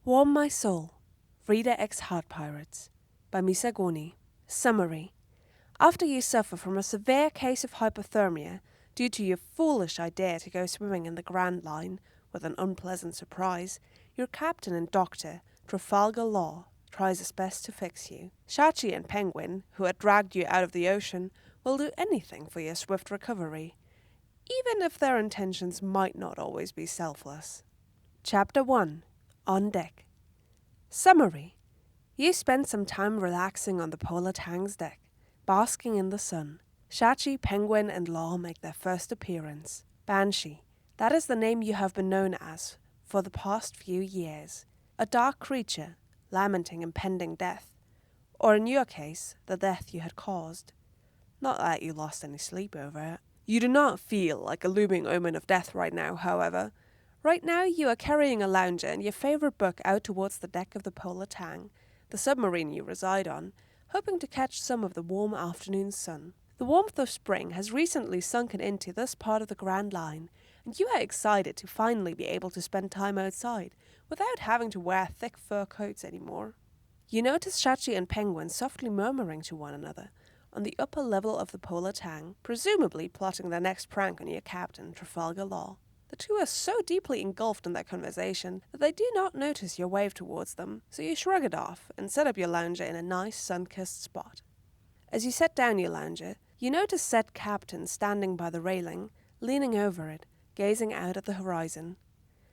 Warm My Soul, Reader X Heart Pirates by Misagoni. Summary. After you suffer from a severe case of hypothermia due to your foolish idea to go swimming in the Grand Line with an unpleasant surprise, your captain and doctor, Trafalgar Law, tries his best to fix you. Shachi and Penguin, who had dragged you out of the ocean, will do anything for your swift recovery, even if their intentions might not always be selfless. Chapter 1. On Deck. Summary. You spend some time relaxing on the Polar Tang's deck, basking in the sun. Shachi, Penguin, and Law make their first appearance. Banshee, that is the name you have been known as for the past few years. A dark creature, lamenting impending death, or in your case, the death you had caused. Not that you lost any sleep over it. You do not feel like a looming omen of death right now, however. Right now you are carrying a lounger and your favourite book out towards the deck of the Polar Tang, the submarine you reside on, hoping to catch some of the warm afternoon sun. The warmth of spring has recently sunken into this part of the Grand Line, and you are excited to finally be able to spend time outside without having to wear thick fur coats anymore. You notice Shachi and Penguin softly murmuring to one another on the upper level of the Polar Tang, presumably plotting their next prank on your captain, Trafalgar Law. The two are so deeply engulfed in their conversation that they do not notice your wave towards them, so you shrug it off and set up your lounger in a nice sun-kissed spot. As you set down your lounger, you notice said captain standing by the railing, leaning over it, gazing out at the horizon.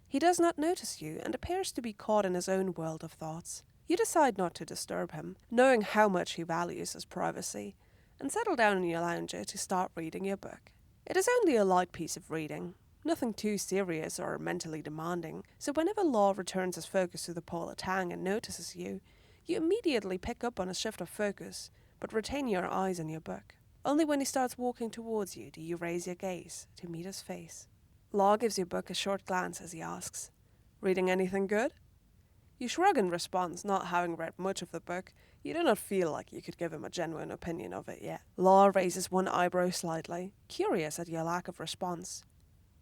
He does not notice you and appears to be caught in his own world of thoughts. You decide not to disturb him, knowing how much he values his privacy, and settle down in your lounger to start reading your book. It is only a light piece of reading, nothing too serious or mentally demanding, so whenever Law returns his focus to the Polar Tang and notices you, you immediately pick up on a shift of focus, but retain your eyes on your book. Only when he starts walking towards you do you raise your gaze to meet his face. Law gives your book a short glance as he asks, "Reading anything good?" You shrug in response, not having read much of the book. You do not feel like you could give him a genuine opinion of it yet. Law raises one eyebrow slightly, curious at your lack of response.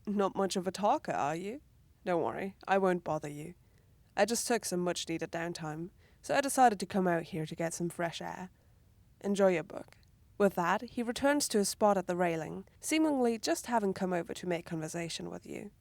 "Not much of a talker, are you? Don't worry, I won't bother you. I just took some much-needed downtime, so I decided to come out here to get some fresh air. Enjoy your book." With that, he returns to his spot at the railing, seemingly just having come over to make conversation with you.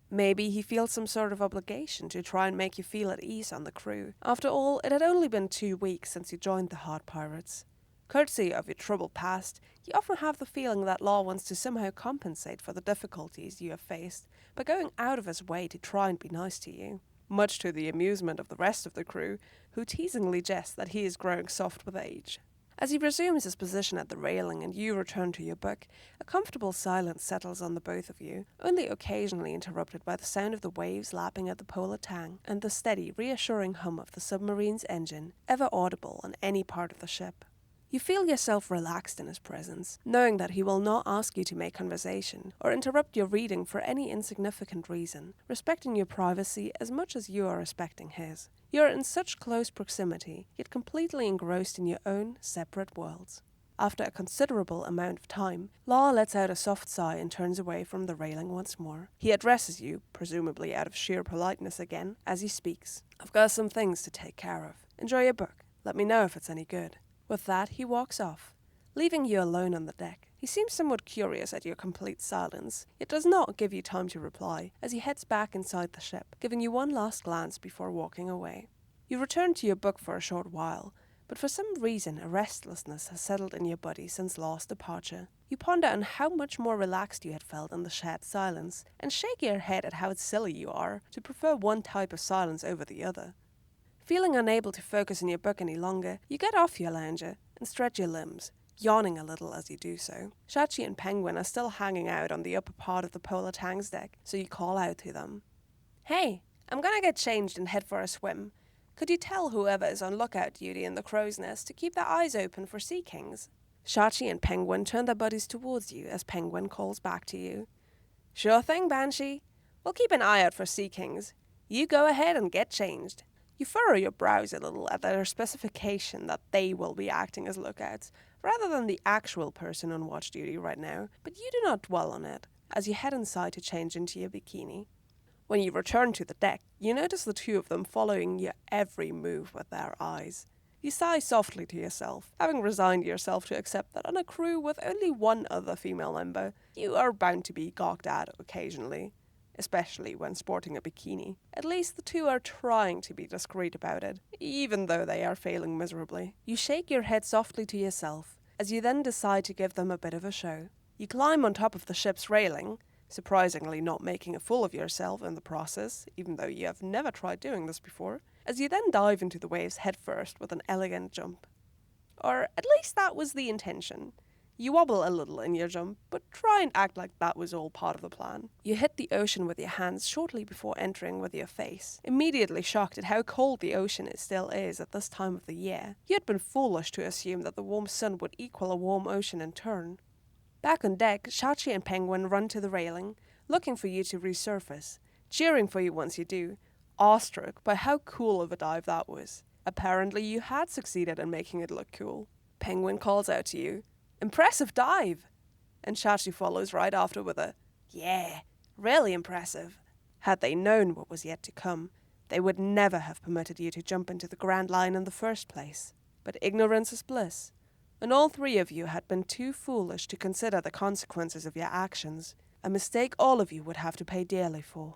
Maybe he feels some sort of obligation to try and make you feel at ease on the crew. After all, it had only been 2 weeks since you joined the Heart Pirates. Courtesy of your troubled past, you often have the feeling that Law wants to somehow compensate for the difficulties you have faced by going out of his way to try and be nice to you, much to the amusement of the rest of the crew, who teasingly jest that he is growing soft with age. As he resumes his position at the railing and you return to your book, a comfortable silence settles on the both of you, only occasionally interrupted by the sound of the waves lapping at the Polar Tang and the steady, reassuring hum of the submarine's engine, ever audible on any part of the ship. You feel yourself relaxed in his presence, knowing that he will not ask you to make conversation or interrupt your reading for any insignificant reason, respecting your privacy as much as you are respecting his. You are in such close proximity, yet completely engrossed in your own separate worlds. After a considerable amount of time, Law lets out a soft sigh and turns away from the railing once more. He addresses you, presumably out of sheer politeness again, as he speaks. "I've got some things to take care of. Enjoy your book. Let me know if it's any good." With that, he walks off, leaving you alone on the deck. He seems somewhat curious at your complete silence, yet does not give you time to reply, as he heads back inside the ship, giving you one last glance before walking away. You return to your book for a short while, but for some reason a restlessness has settled in your body since Law's departure. You ponder on how much more relaxed you had felt in the shared silence, and shake your head at how silly you are to prefer one type of silence over the other. Feeling unable to focus on your book any longer, you get off your lounger and stretch your limbs, yawning a little as you do so. Shachi and Penguin are still hanging out on the upper part of the Polar Tang's deck, so you call out to them. "Hey, I'm gonna get changed and head for a swim. Could you tell whoever is on lookout duty in the crow's nest to keep their eyes open for sea kings?" Shachi and Penguin turn their bodies towards you as Penguin calls back to you. "Sure thing, Banshee. We'll keep an eye out for sea kings. You go ahead and get changed." You furrow your brows a little at their specification that they will be acting as lookouts, rather than the actual person on watch duty right now, but you do not dwell on it, as you head inside to change into your bikini. When you return to the deck, you notice the two of them following your every move with their eyes. You sigh softly to yourself, having resigned yourself to accept that on a crew with only one other female member, you are bound to be gawked at occasionally, especially when sporting a bikini. At least the two are trying to be discreet about it, even though they are failing miserably. You shake your head softly to yourself, as you then decide to give them a bit of a show. You climb on top of the ship's railing, surprisingly not making a fool of yourself in the process, even though you have never tried doing this before, as you then dive into the waves headfirst with an elegant jump. Or at least that was the intention. You wobble a little in your jump, but try and act like that was all part of the plan. You hit the ocean with your hands shortly before entering with your face, immediately shocked at how cold the ocean still is at this time of the year. You had been foolish to assume that the warm sun would equal a warm ocean in turn. Back on deck, Shachi and Penguin run to the railing, looking for you to resurface, cheering for you once you do, awestruck by how cool of a dive that was. Apparently you had succeeded in making it look cool. Penguin calls out to you, "Impressive dive!" And Shachi follows right after with a, "Yeah, really impressive." Had they known what was yet to come, they would never have permitted you to jump into the Grand Line in the first place. But ignorance is bliss, and all three of you had been too foolish to consider the consequences of your actions, a mistake all of you would have to pay dearly for.